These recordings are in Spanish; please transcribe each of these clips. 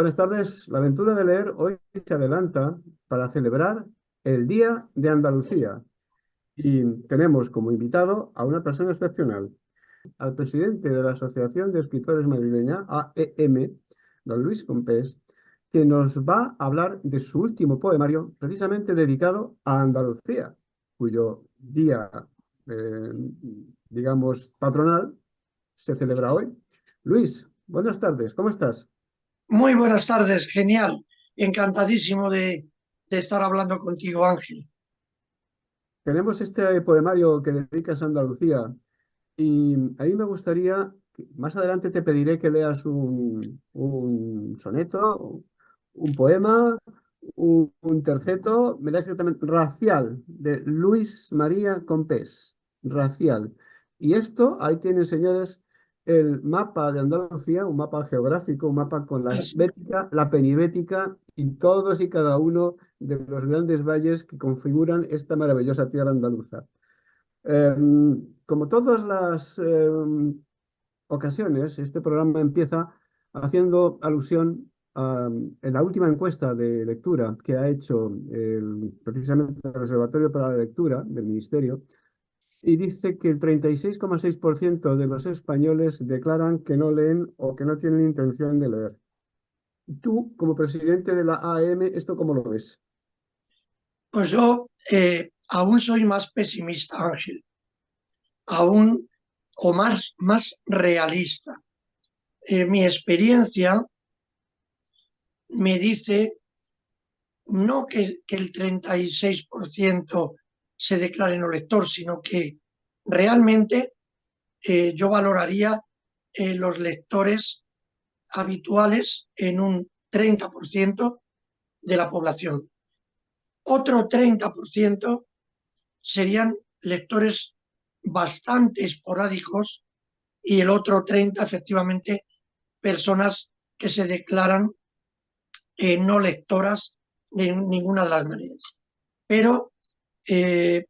Buenas tardes. La aventura de leer hoy se adelanta para celebrar el Día de Andalucía y tenemos como invitado a una persona excepcional, al presidente de la Asociación de Escritores Madrileña, AEM, don Luis Compés, que nos va a hablar de su último poemario precisamente dedicado a Andalucía, cuyo día, eh, digamos, patronal se celebra hoy. Luis, buenas tardes, ¿cómo estás? Muy buenas tardes, genial. Encantadísimo de estar hablando contigo, Ángel. Tenemos este poemario que dedicas a Andalucía y a mí me gustaría, más adelante te pediré que leas un soneto, un poema, un terceto, me da exactamente, Racial, de Luis María Compés, Racial. Y esto, ahí tienen, señores, el mapa de Andalucía, un mapa geográfico, un mapa con la Es- bética, la penibética y todos y cada uno de los grandes valles que configuran esta maravillosa tierra andaluza. Como todas las ocasiones, este programa empieza haciendo alusión en la última encuesta de lectura que ha hecho precisamente el Observatorio para la Lectura del Ministerio, y dice que el 36,6% de los españoles declaran que no leen o que no tienen intención de leer. Tú, como presidente de la AEM, ¿esto cómo lo ves? Pues yo aún soy más pesimista, Ángel, aún o más realista. Mi experiencia me dice no que el 36% se declare no lector, sino que realmente yo valoraría los lectores habituales en un 30% de la población. Otro 30% serían lectores bastante esporádicos y el otro 30% efectivamente personas que se declaran no lectoras de ninguna de las maneras. Pero eh,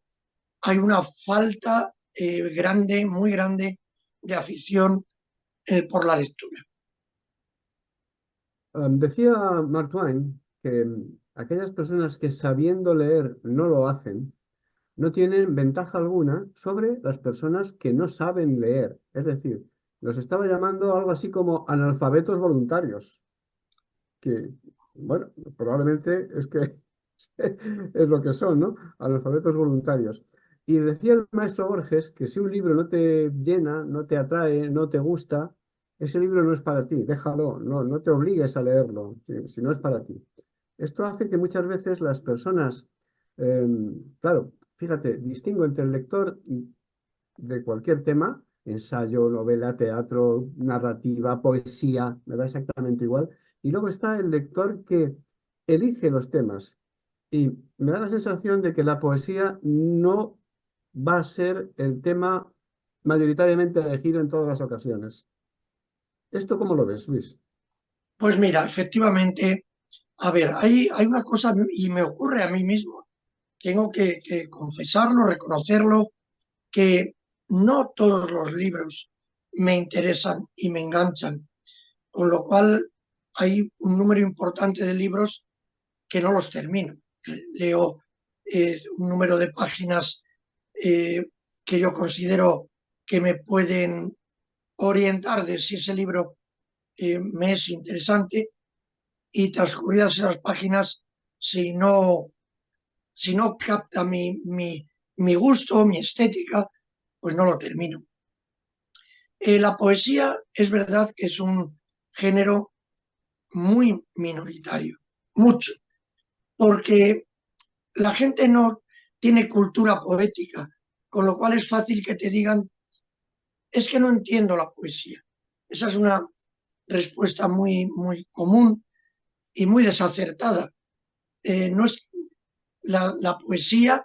hay una falta grande, muy grande, de afición por la lectura. Decía Mark Twain que aquellas personas que sabiendo leer no lo hacen, no tienen ventaja alguna sobre las personas que no saben leer. Es decir, los estaba llamando algo así como analfabetos voluntarios, que, bueno, probablemente es que es lo que son, ¿no? Analfabetos voluntarios. Y decía el maestro Borges que si un libro no te llena, no te atrae, no te gusta, ese libro no es para ti, déjalo, no te obligues a leerlo, si no es para ti. Esto hace que muchas veces las personas, claro, fíjate, distingo entre el lector de cualquier tema, ensayo, novela, teatro, narrativa, poesía, me da exactamente igual. Y luego está el lector que elige los temas. Y me da la sensación de que la poesía no va a ser el tema mayoritariamente elegido en todas las ocasiones. ¿Esto cómo lo ves, Luis? Pues mira, efectivamente, a ver, hay una cosa y me ocurre a mí mismo, tengo que confesarlo, reconocerlo, que no todos los libros me interesan y me enganchan, con lo cual hay un número importante de libros que no los termino. Leo un número de páginas eh, que yo considero que me pueden orientar de si ese libro me es interesante y transcurridas esas páginas, si no, si no capta mi gusto, mi estética, pues no lo termino. La poesía es verdad que es un género muy minoritario, mucho, porque la gente no tiene cultura poética, con lo cual es fácil que te digan, es que no entiendo la poesía. Esa es una respuesta muy común y muy desacertada. No es, la poesía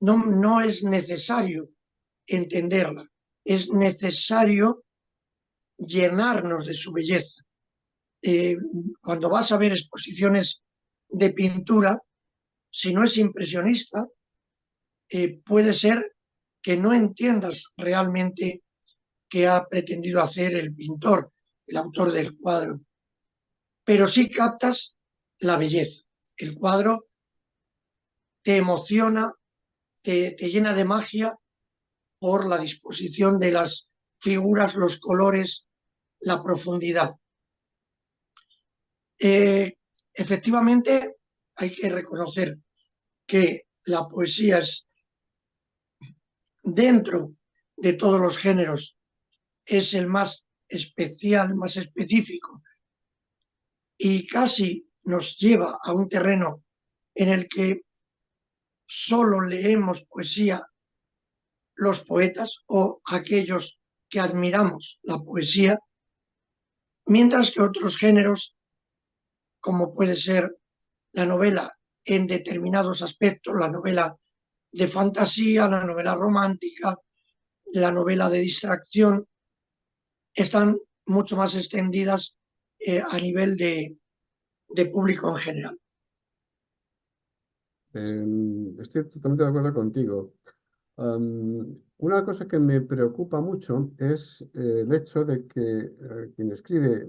no es necesario entenderla, es necesario llenarnos de su belleza. Eh, Cuando vas a ver exposiciones de pintura, si no es impresionista, puede ser que no entiendas realmente qué ha pretendido hacer el pintor, el autor del cuadro. pero sí captas la belleza. El cuadro te emociona, te llena de magia por la disposición de las figuras, los colores, la profundidad. Efectivamente, hay que reconocer que la poesía es, dentro de todos los géneros, es el más especial, más específico, y casi nos lleva a un terreno en el que solo leemos poesía los poetas o aquellos que admiramos la poesía, mientras que otros géneros, como puede ser la novela en determinados aspectos, la novela de fantasía, la novela romántica, la novela de distracción, están mucho más extendidas a nivel de público en general. Estoy totalmente de acuerdo contigo. Una cosa que me preocupa mucho es el hecho de que quien escribe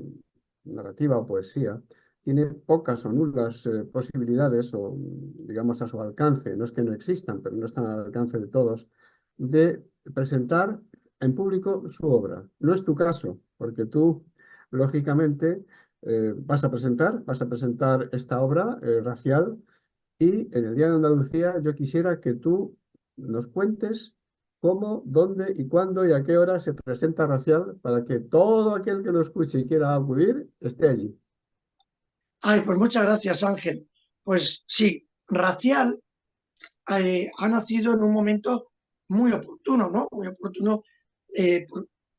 narrativa o poesía tiene pocas o nulas posibilidades, o digamos a su alcance, no es que no existan, pero no están al alcance de todos, de presentar en público su obra. No es tu caso, porque tú, lógicamente, vas a presentar esta obra racial, y en el Día de Andalucía yo quisiera que tú nos cuentes cómo, dónde y cuándo y a qué hora se presenta Racial para que todo aquel que lo escuche y quiera acudir esté allí. Ay, pues muchas gracias, Ángel. Pues sí, Racial ha nacido en un momento muy oportuno, ¿no? Muy oportuno eh,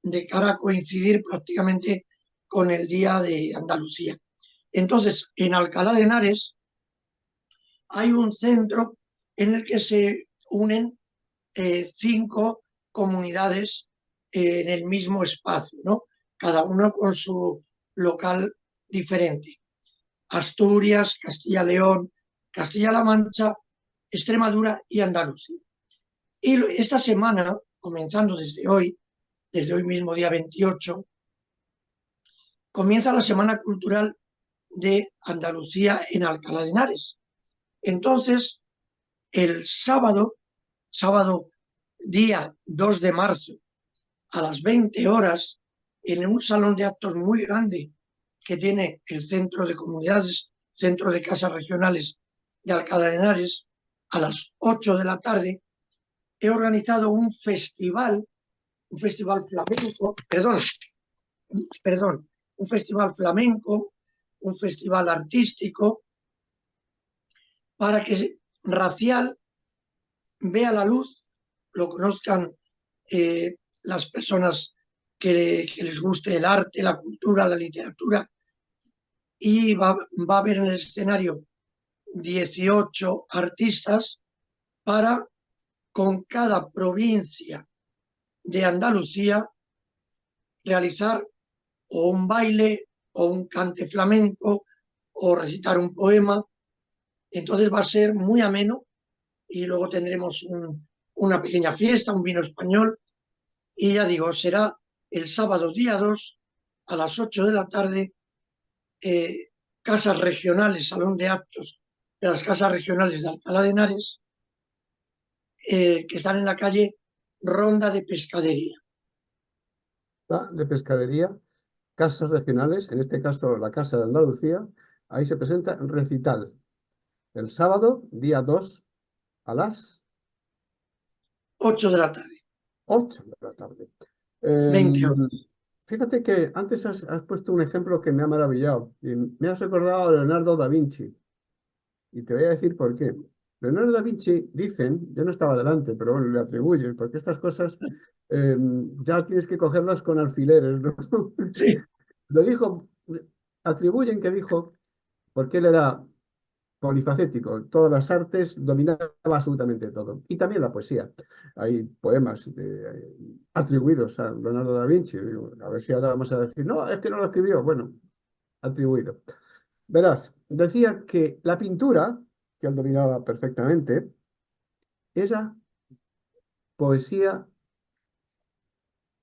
de cara a coincidir prácticamente con el Día de Andalucía. Entonces, en Alcalá de Henares hay un centro en el que se unen 5 comunidades en el mismo espacio, ¿no? Cada uno con su local diferente. Asturias, Castilla-León, Castilla-La Mancha, Extremadura y Andalucía. Y esta semana, comenzando desde hoy mismo, día 28, comienza la Semana Cultural de Andalucía en Alcalá de Henares. Entonces, el sábado día 2 de marzo, a las 20 horas, en un salón de actos muy grande que tiene el Centro de Comunidades, Centro de Casas Regionales de Alcalá de Henares, a las 8 de la tarde, he organizado un festival flamenco, un festival flamenco, un festival artístico, para que Racial vea la luz, lo conozcan las personas que les guste el arte, la cultura, la literatura, y va a haber en el escenario 18 artistas para, con cada provincia de Andalucía, realizar o un baile o un cante flamenco o recitar un poema. Entonces va a ser muy ameno y luego tendremos una pequeña fiesta, un vino español, y ya digo, será el sábado día 2 a las 8 de la tarde, casas regionales, salón de actos de las casas regionales de Alcalá de Henares, que están en la calle Ronda de Pescadería. De pescadería, casas regionales, en este caso la Casa de Andalucía, ahí se presenta recital el sábado, día 2 a las 8 de la tarde, 8 de la tarde. 20 Em, horas. Fíjate que antes has puesto un ejemplo que me ha maravillado y me has recordado a Leonardo da Vinci. Y te voy a decir por qué. Leonardo da Vinci, dicen, yo no estaba delante, pero bueno, le atribuyen, porque estas cosas ya tienes que cogerlas con alfileres, ¿no? Sí, Lo dijo, atribuyen que dijo, porque él era polifacético, todas las artes, dominaba absolutamente todo. Y también la poesía. Hay poemas atribuidos a Leonardo da Vinci. Digo, a ver si ahora vamos a decir, no, es que no lo escribió. Bueno, atribuido. Verás, decía que la pintura, que él dominaba perfectamente, era poesía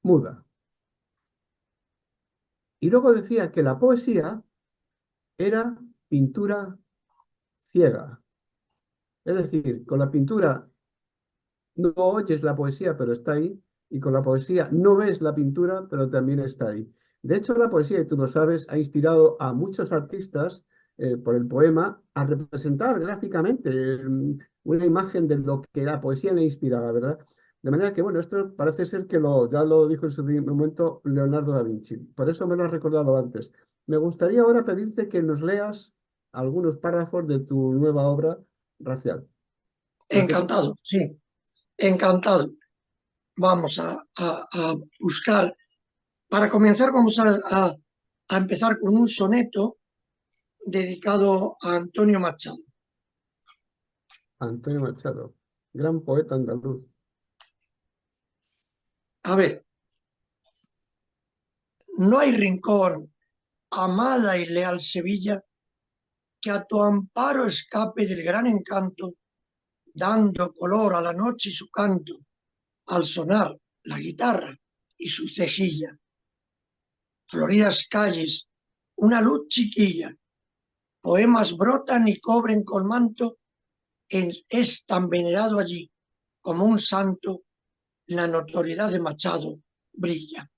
muda. Y luego decía que la poesía era pintura ciega. Es decir, con la pintura no oyes la poesía, pero está ahí, y con la poesía no ves la pintura, pero también está ahí. De hecho, la poesía, y tú lo sabes, ha inspirado a muchos artistas por el poema a representar gráficamente una imagen de lo que la poesía le inspiraba, ¿verdad? De manera que, bueno, esto parece ser que ya lo dijo en su momento Leonardo da Vinci. Por eso me lo has recordado antes. Me gustaría ahora pedirte que nos leas algunos párrafos de tu nueva obra racial. La que tú Encantado, sí, encantado. Vamos a buscar. Para comenzar, vamos a empezar con un soneto dedicado a Antonio Machado. Antonio Machado, gran poeta andaluz. A ver, no hay rincón, amada y leal Sevilla, que a tu amparo escape del gran encanto, dando color a la noche y su canto, al sonar la guitarra y su cejilla. Floridas calles, una luz chiquilla, poemas brotan y cobren con manto, es tan venerado allí como un santo, la notoriedad de Machado brilla.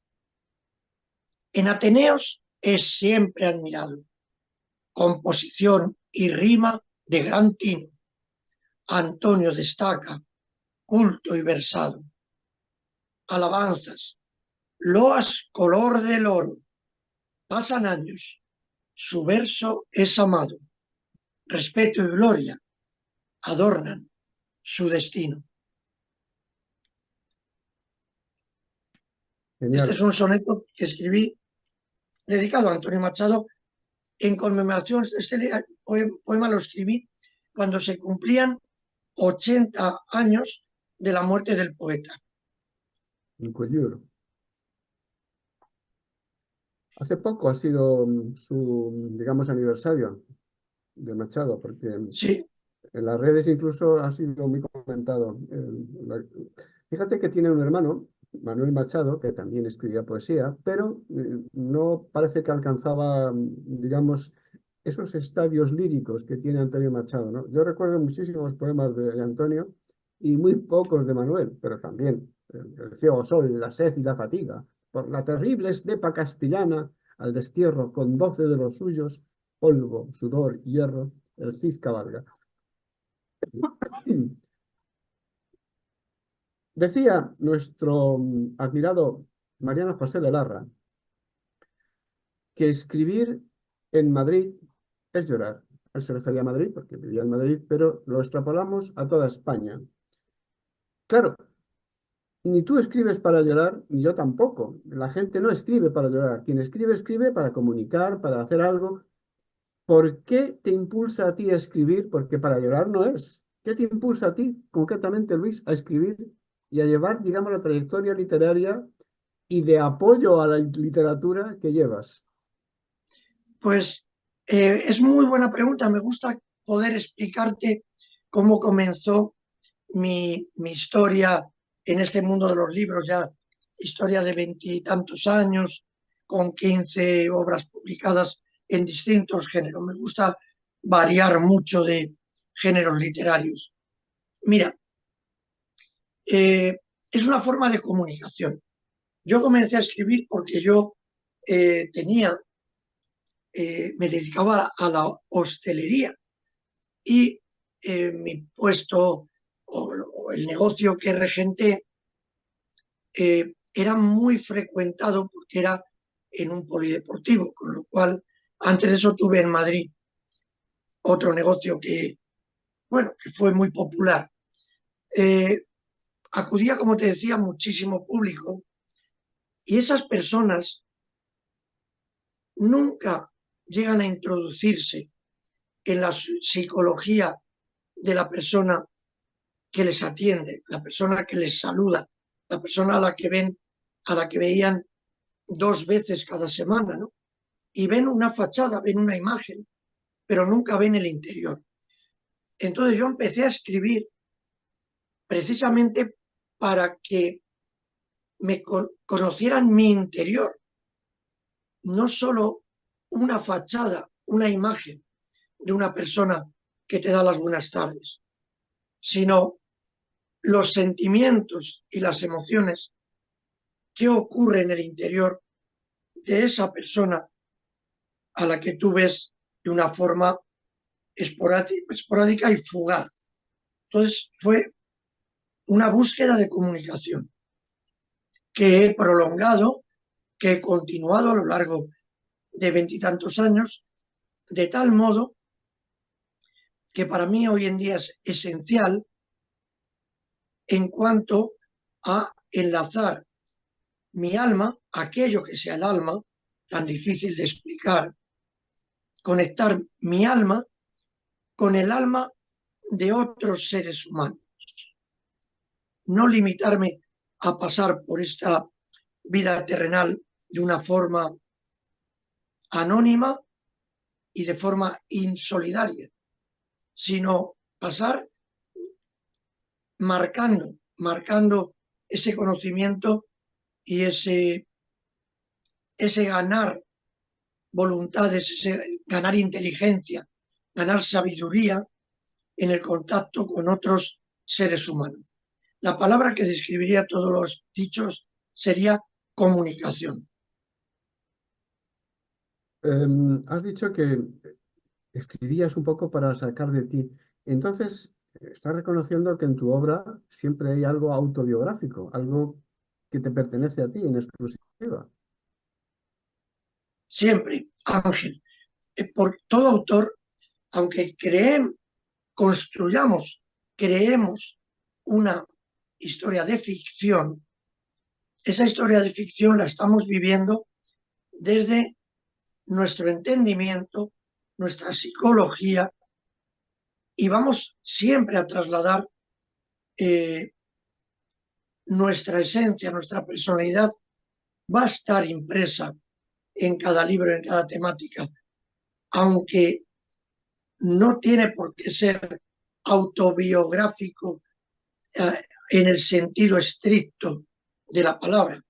En Ateneos es siempre admirado, composición y rima de gran tino. Antonio destaca, culto y versado. Alabanzas, loas color del oro. Pasan años, su verso es amado. Respeto y gloria adornan su destino. Este Genial. es un soneto que escribí dedicado a Antonio Machado en conmemoración. Este poema lo escribí cuando se cumplían 80 años de la muerte del poeta. En Collioure. Hace poco ha sido su, digamos, aniversario de Machado, porque Sí, en las redes incluso ha sido muy comentado. Fíjate que tiene un hermano, Manuel Machado, que también escribía poesía, pero no parece que alcanzaba, digamos, esos estadios líricos que tiene Antonio Machado, ¿no? Yo recuerdo muchísimos poemas de Antonio y muy pocos de Manuel, pero también el ciego sol, la sed y la fatiga, por la terrible estepa castellana, al destierro con 12 de los suyos, polvo, sudor, hierro, el Cid cabalga. Decía nuestro admirado Mariano José de Larra que escribir en Madrid es llorar. Él se refería a Madrid porque vivía en Madrid, pero lo extrapolamos a toda España. Claro, ni tú escribes para llorar, ni yo tampoco. La gente no escribe para llorar. Quien escribe, escribe para comunicar, para hacer algo. ¿Por qué te impulsa a ti a escribir? Porque para llorar no es. ¿Qué te impulsa a ti, concretamente, Luis, a escribir y a llevar, digamos, la trayectoria literaria y de apoyo a la literatura que llevas? pues es muy buena pregunta. Me gusta poder explicarte cómo comenzó mi historia en este mundo de los libros, ya historia de veintitantos años, con 15 obras publicadas en distintos géneros. Me gusta variar mucho de géneros literarios. Mira, es una forma de comunicación. Yo comencé a escribir porque yo me dedicaba a la hostelería y mi puesto o el negocio que regenté era muy frecuentado porque era en un polideportivo, con lo cual antes de eso tuve en Madrid otro negocio bueno, que fue muy popular. Eh, Acudía, como te decía, muchísimo público y esas personas nunca llegan a introducirse en la psicología de la persona que les atiende, la persona que les saluda, la persona a la que veían dos veces cada semana, ¿no? Y ven una fachada, ven una imagen, pero nunca ven el interior. Entonces yo empecé a escribir precisamente para que me conocieran mi interior, no solo una fachada una imagen de una persona que te da las buenas tardes, sino los sentimientos y las emociones que ocurren en el interior de esa persona a la que tú ves de una forma esporádica y fugaz. Entonces fue una búsqueda de comunicación que he prolongado, que he continuado a lo largo de veintitantos años, de tal modo que para mí hoy en día es esencial en cuanto a enlazar mi alma, aquello que sea el alma, tan difícil de explicar, conectar mi alma con el alma de otros seres humanos. No limitarme a pasar por esta vida terrenal de una forma anónima y de forma insolidaria, sino pasar marcando ese conocimiento y ese ganar voluntades, ese ganar inteligencia, ganar sabiduría en el contacto con otros seres humanos. La palabra que describiría todos los dichos sería comunicación. Has dicho que escribías un poco para sacar de ti. Entonces, estás reconociendo que en tu obra siempre hay algo autobiográfico, algo que te pertenece a ti en exclusiva. Siempre, Ángel, por todo autor, aunque creemos una historia de ficción, esa historia de ficción la estamos viviendo desde nuestro entendimiento, nuestra psicología, y vamos siempre a trasladar eh, nuestra esencia, nuestra personalidad va a estar impresa en cada libro, en cada temática, aunque no tiene por qué ser autobiográfico en el sentido estricto de la palabra,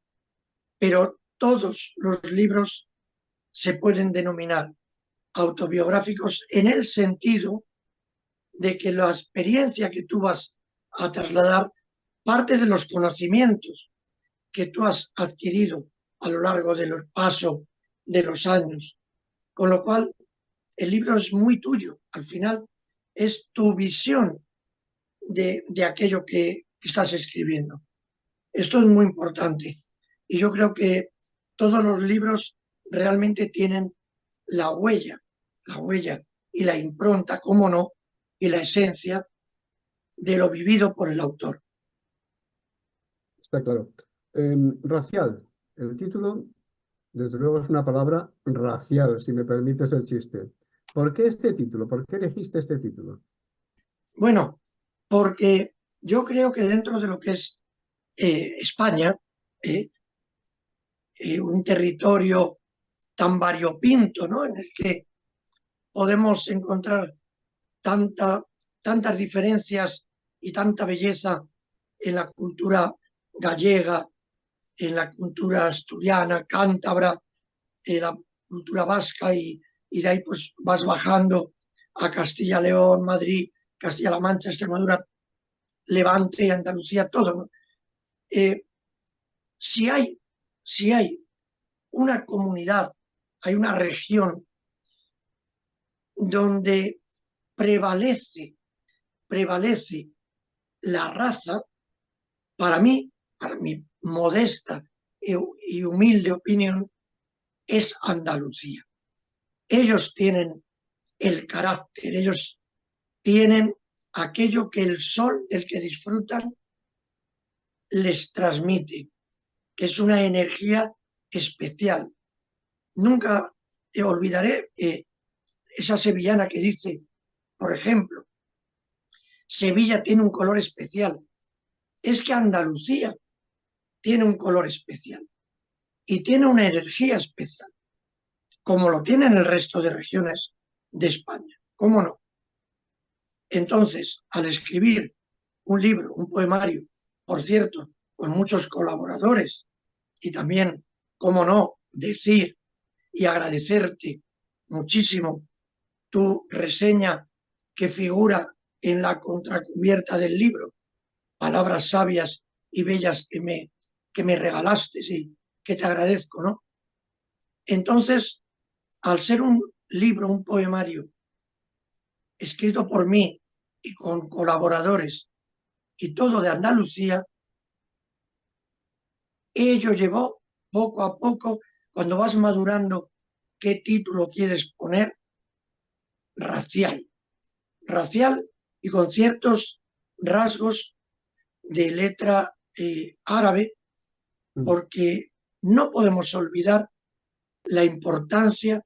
pero todos los libros se pueden denominar autobiográficos en el sentido de que la experiencia que tú vas a trasladar parte de los conocimientos que tú has adquirido a lo largo del paso de los años, con lo cual el libro es muy tuyo, al final es tu visión de aquello que estás escribiendo. Esto es muy importante y yo creo que todos los libros realmente tienen la huella y la impronta, cómo no, y la esencia de lo vivido por el autor. Está claro. Racial. El título, desde luego, es una palabra racial, si me permites el chiste. ¿Por qué este título? ¿Por qué elegiste este título? Bueno, porque yo creo que dentro de lo que es España, eh, un territorio tan variopinto, ¿no? En el que podemos encontrar tanta, tantas diferencias y tanta belleza en la cultura gallega, en la cultura asturiana, cántabra, en la cultura vasca y de ahí pues vas bajando a Castilla, León, Madrid, Castilla-La Mancha, Extremadura, Levante, Andalucía, todo, ¿no? Eh, si, hay, si hay una comunidad, hay una región donde prevalece la raza, para mi modesta y humilde opinión, es Andalucía. Ellos tienen el carácter, ellos tienen aquello que el sol del que disfrutan les transmite, que es una energía especial. Nunca olvidaré esa sevillana que dice, por ejemplo, Sevilla tiene un color especial. Es que Andalucía tiene un color especial y tiene una energía especial, como lo tienen el resto de regiones de España. ¿Cómo no? Entonces, al escribir un libro, un poemario, por cierto, con muchos colaboradores y también, cómo no, decir y agradecerte muchísimo tu reseña que figura en la contracubierta del libro, palabras sabias y bellas que me regalaste y que te agradezco, ¿no? Entonces, al ser un libro, un poemario escrito por mí y con colaboradores y todo de Andalucía, ello llevó poco a poco, cuando vas madurando qué título quieres poner, racial, racial y con ciertos rasgos de letra árabe, Mm. porque no podemos olvidar la importancia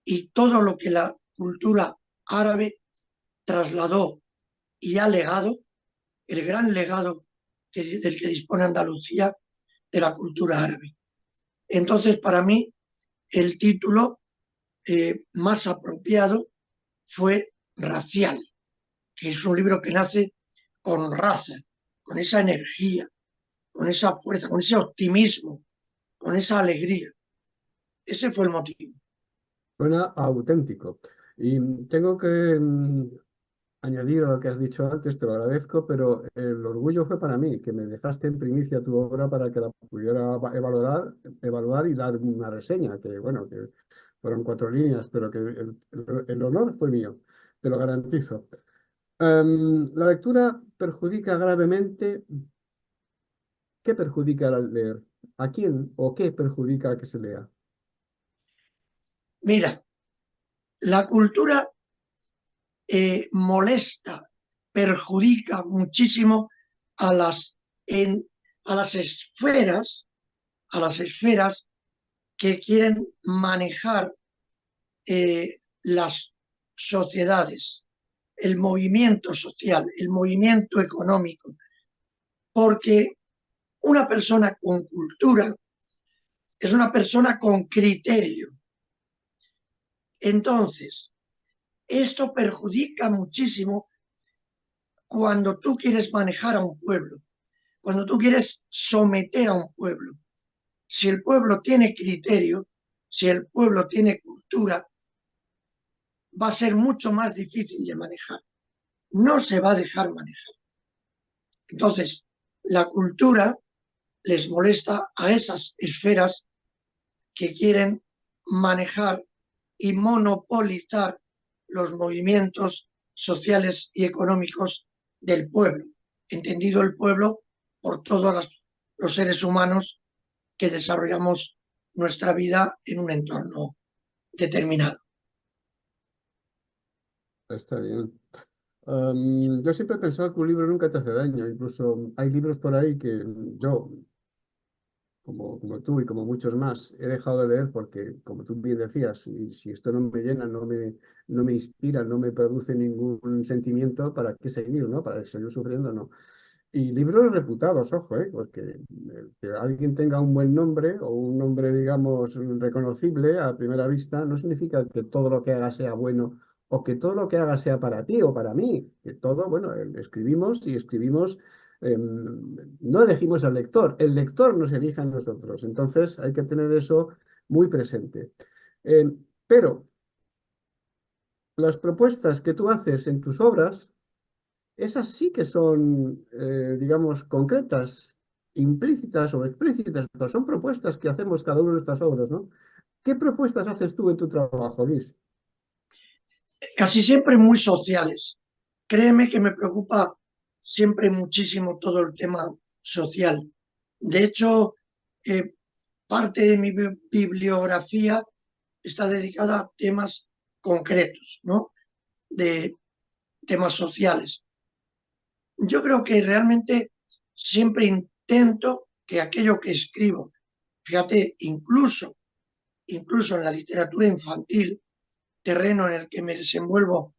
y todo lo que la cultura árabe trasladó y ha legado, el gran legado del que dispone Andalucía de la cultura árabe. Entonces, para mí, el título más apropiado fue Racial, que es un libro que nace con raza, con esa energía, con esa fuerza, con ese optimismo, con esa alegría. Ese fue el motivo. Suena auténtico. Y tengo que añadir a lo que has dicho antes, te lo agradezco, pero el orgullo fue para mí, que me dejaste en primicia tu obra para que la pudiera evaluar y dar una reseña, que bueno, que fueron 4 líneas, pero que el honor fue mío, te lo garantizo. La lectura perjudica gravemente. ¿Qué perjudica al leer? ¿A quién o qué perjudica a que se lea? Mira, la cultura molesta, perjudica muchísimo a en, a las esferas, a las esferas que quieren manejar las sociedades, el movimiento social, el movimiento económico, porque una persona con cultura es una persona con criterio. Entonces, esto perjudica muchísimo cuando tú quieres manejar a un pueblo, cuando tú quieres someter a un pueblo. Si el pueblo tiene criterio, si el pueblo tiene cultura, va a ser mucho más difícil de manejar. No se va a dejar manejar. Entonces, la cultura les molesta a esas esferas que quieren manejar y monopolizar los movimientos sociales y económicos del pueblo, entendido el pueblo por todos los seres humanos que desarrollamos nuestra vida en un entorno determinado. Está bien. Yo siempre he pensado que un libro nunca te hace daño. Incluso hay libros por ahí que yo, como tú y como muchos más, he dejado de leer porque, como tú bien decías, si esto no me llena, no me inspira, no me produce ningún sentimiento, ¿para qué seguir, no? Para seguir sufriendo, no. Y libros reputados, ojo, porque que alguien tenga un buen nombre o un nombre, digamos, reconocible a primera vista, no significa que todo lo que haga sea bueno o que todo lo que haga sea para ti o para mí. Que todo, bueno, escribimos y escribimos, no elegimos al lector, el lector nos elige a nosotros. Entonces hay que tener eso muy presente. Pero las propuestas que tú haces en tus obras, esas sí que son, digamos, concretas, implícitas o explícitas, pero son propuestas que hacemos cada uno de nuestras obras, ¿no? ¿Qué propuestas haces tú en tu trabajo, Luis? Casi siempre muy sociales. Créeme que me preocupa siempre muchísimo todo el tema social. De hecho, eh, parte de mi bibliografía está dedicada a temas concretos, ¿no? De temas sociales. Yo creo que realmente siempre intento que aquello que escribo, fíjate, incluso en la literatura infantil, terreno en el que me desenvuelvo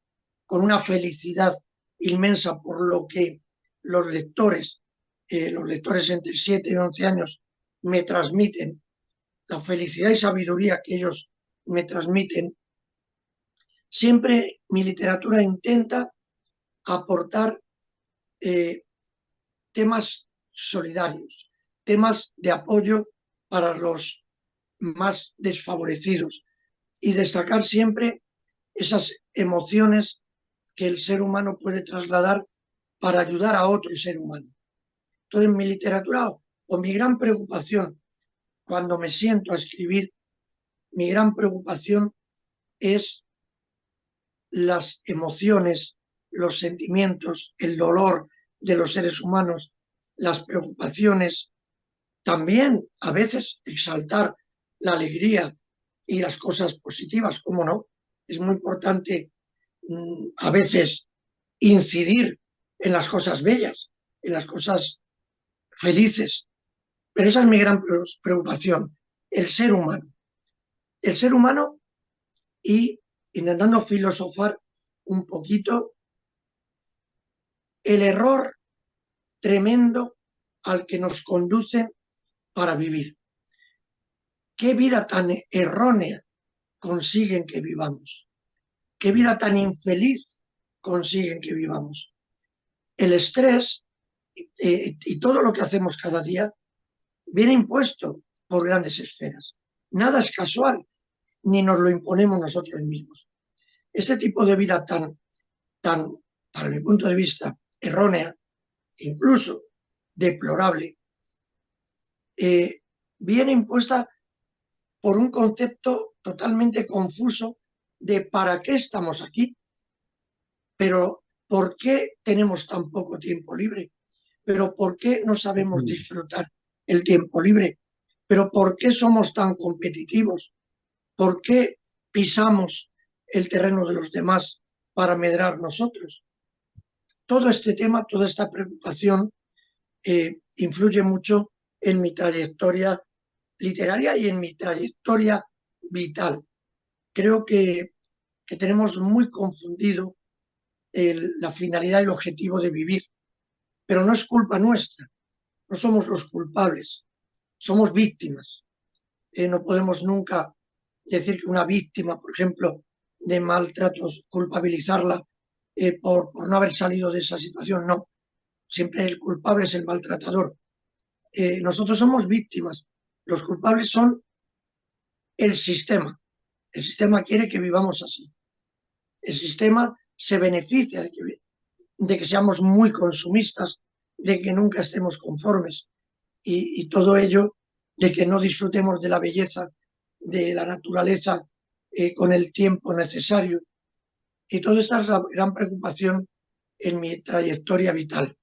con una felicidad inmensa por lo que los lectores entre 7 y 11 años me transmiten, la felicidad y sabiduría que ellos me transmiten, siempre mi literatura intenta aportar eh, temas solidarios, temas de apoyo para los más desfavorecidos y destacar siempre esas emociones que el ser humano puede trasladar para ayudar a otro ser humano. Entonces, en mi literatura, o mi gran preocupación cuando me siento a escribir, mi gran preocupación es las emociones, los sentimientos, el dolor de los seres humanos, las preocupaciones, también a veces exaltar la alegría y las cosas positivas, ¿cómo no? Es muy importante a veces incidir en las cosas bellas, en las cosas felices, pero esa es mi gran preocupación, el ser humano. El ser humano y intentando filosofar un poquito el error tremendo al que nos conducen para vivir. ¿Qué vida tan errónea consiguen que vivamos? ¿Qué vida tan infeliz consiguen que vivamos? El estrés y todo lo que hacemos cada día viene impuesto por grandes esferas. Nada es casual, ni nos lo imponemos nosotros mismos. Este tipo de vida tan, para mi punto de vista, errónea, incluso deplorable, viene impuesta por un concepto totalmente confuso de para qué estamos aquí, pero por qué tenemos tan poco tiempo libre, pero por qué no sabemos disfrutar el tiempo libre, pero por qué somos tan competitivos, por qué pisamos el terreno de los demás para medrar nosotros. Todo este tema, toda esta preocupación influye mucho en mi trayectoria literaria y en mi trayectoria vital. Creo que tenemos muy confundido la finalidad y el objetivo de vivir, pero no es culpa nuestra, no somos los culpables, somos víctimas. No podemos nunca decir que una víctima, por ejemplo, de maltratos, culpabilizarla por no haber salido de esa situación, no. Siempre el culpable es el maltratador. Nosotros somos víctimas, los culpables son el sistema. El sistema quiere que vivamos así. El sistema se beneficia de que seamos muy consumistas, de que nunca estemos conformes y todo ello de que no disfrutemos de la belleza de la naturaleza con el tiempo necesario. Y toda esta es la gran preocupación en mi trayectoria vital.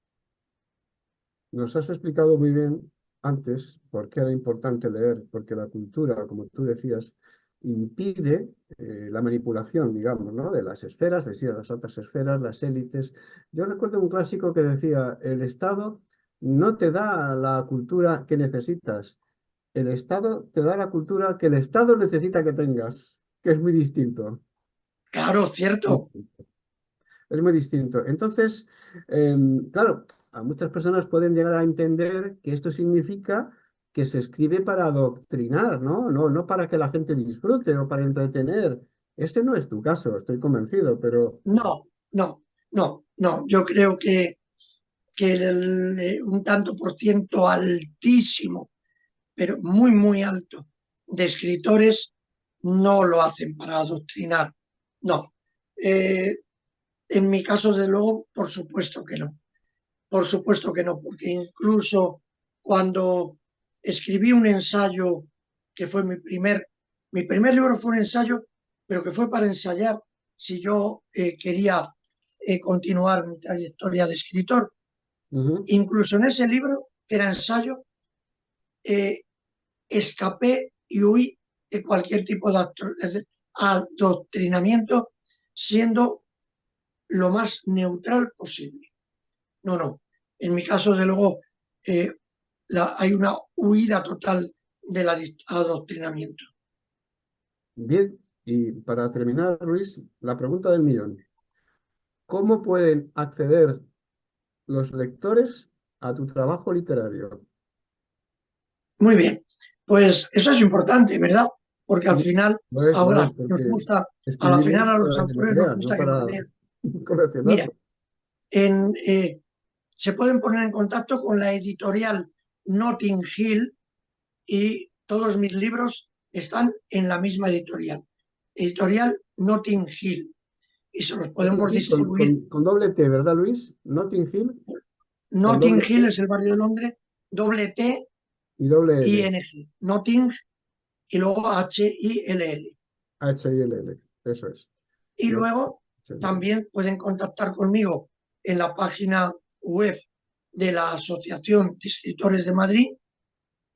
Nos has explicado muy bien antes por qué era importante leer, porque la cultura, como tú decías, impide la manipulación, digamos, ¿no? De las esferas, decía, las altas esferas, las élites. Yo recuerdo un clásico que decía, el Estado no te da la cultura que necesitas, el Estado te da la cultura que el Estado necesita que tengas, que es muy distinto. Claro, cierto. Es muy distinto. Entonces, claro, a muchas personas pueden llegar a entender que esto significa que se escribe para adoctrinar, ¿no? No para que la gente disfrute o para entretener. Ese no es tu caso, estoy convencido, pero No, no, no, no. Yo creo que un tanto por ciento altísimo, pero muy, muy alto, de escritores no lo hacen para adoctrinar. No. Eh, en mi caso, de luego, por supuesto que no. Por supuesto que no, porque incluso cuando escribí un ensayo que fue mi primer libro fue un ensayo, pero que fue para ensayar si yo quería continuar mi trayectoria de escritor. ujú, Incluso en ese libro, que era ensayo, eh, escapé y huí de cualquier tipo de adoctrinamiento, siendo lo más neutral posible. No, no. En mi caso, de luego, eh, hay una huida total del adoctrinamiento. bien. Y para terminar, Luis, la pregunta del millón. ¿Cómo pueden acceder los lectores a tu trabajo literario? Muy bien. Pues eso es importante, ¿verdad? Porque al final, Lo es, ahora nos porque gusta, a la final escribimos a los para que lo autores nos crean, no gusta que nos para lean. Mira, coleccionarlo. en, se pueden poner en contacto con la editorial Notting Hill y todos mis libros están en la misma editorial. editorial Notting Hill, y se los Notting podemos Hill distribuir. con doble T, ¿verdad, Luis? Notting Hill con Notting doble Hill T es el barrio de Londres, doble T, y doble L. ING, Notting, y luego HILL. H-I-L-L. Eso es. Y No, luego H-I-L-L. también pueden contactar conmigo en la página web de la Asociación de Escritores de Madrid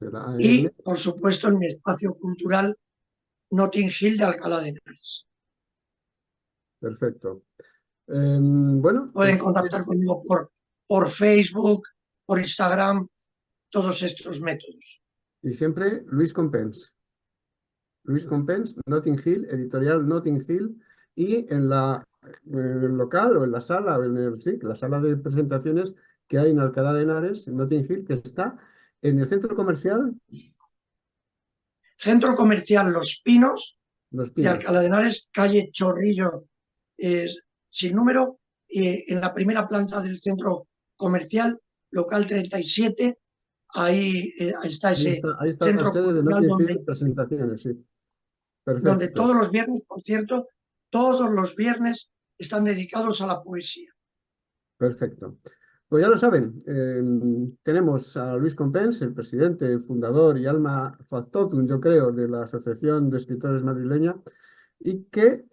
De la A-N. y, por supuesto, en mi espacio cultural Notting Hill de Alcalá de Henares. Perfecto. Bueno, Pueden contactar conmigo por Facebook, por Instagram, todos estos métodos. y siempre Luis Compens. Luis Compens, Notting Hill, editorial Notting Hill, y en el local o en la sala, o sí, la sala de presentaciones que hay en Alcalá de Henares, en Notting Hill, que está en el centro comercial Centro Comercial Los Pinos Los de Pinos. Alcalá de Henares, calle Chorrillo, eh, sin número, en la primera planta del centro comercial, local 37. Ahí está ese Ahí está la centro sede de cultural Notting Hill Presentaciones, sí. donde Perfecto. todos los viernes, por cierto, todos los viernes están dedicados a la poesía. Perfecto. Pues ya lo saben, tenemos a Luis Compens, el presidente, fundador y alma factotum, yo creo, de la Asociación de Escritores Madrileña, y que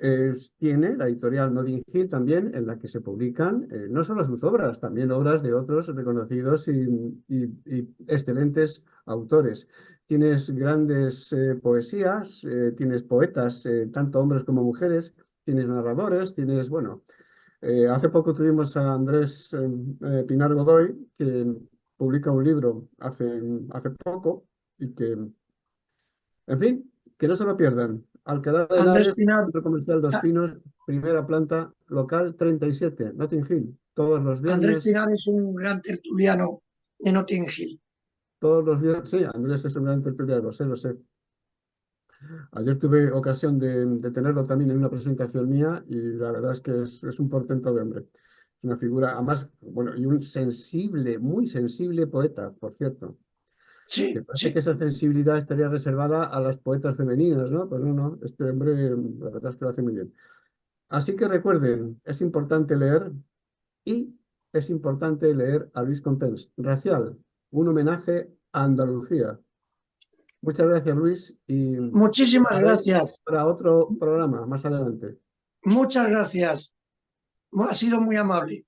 tiene la editorial Notting Hill también, en la que se publican no solo sus obras, también obras de otros reconocidos y excelentes autores. Tienes grandes poesías, tienes poetas, tanto hombres como mujeres, tienes narradores, tienes, bueno. Hace poco tuvimos a Andrés Pinar Godoy, que publica un libro hace poco y que, en fin, que no se lo pierdan. Alcalá de Andrés Henares, Pinar, Centro Comercial Dos Pinos, primera planta, local 37, Notting Hill. Andrés Pinar es un gran tertuliano de Notting Hill. Todos los viernes, sí, Andrés es un gran tertuliano, lo sé, lo sé. Ayer tuve ocasión de tenerlo también en una presentación mía y la verdad es que es un portento de hombre. Es una figura, además, bueno, y un sensible, muy sensible poeta, por cierto. Que Sí, parece que sí. esa sensibilidad estaría reservada a las poetas femeninas, ¿no? Pues no, no, este hombre, la verdad es que lo hace muy bien. Así que recuerden, es importante leer y es importante leer a Luis Compens. Racial, un homenaje a Andalucía. Muchas gracias, Luis, y Muchísimas llamaré gracias. para otro programa más adelante. Muchas gracias. Ha sido muy amable.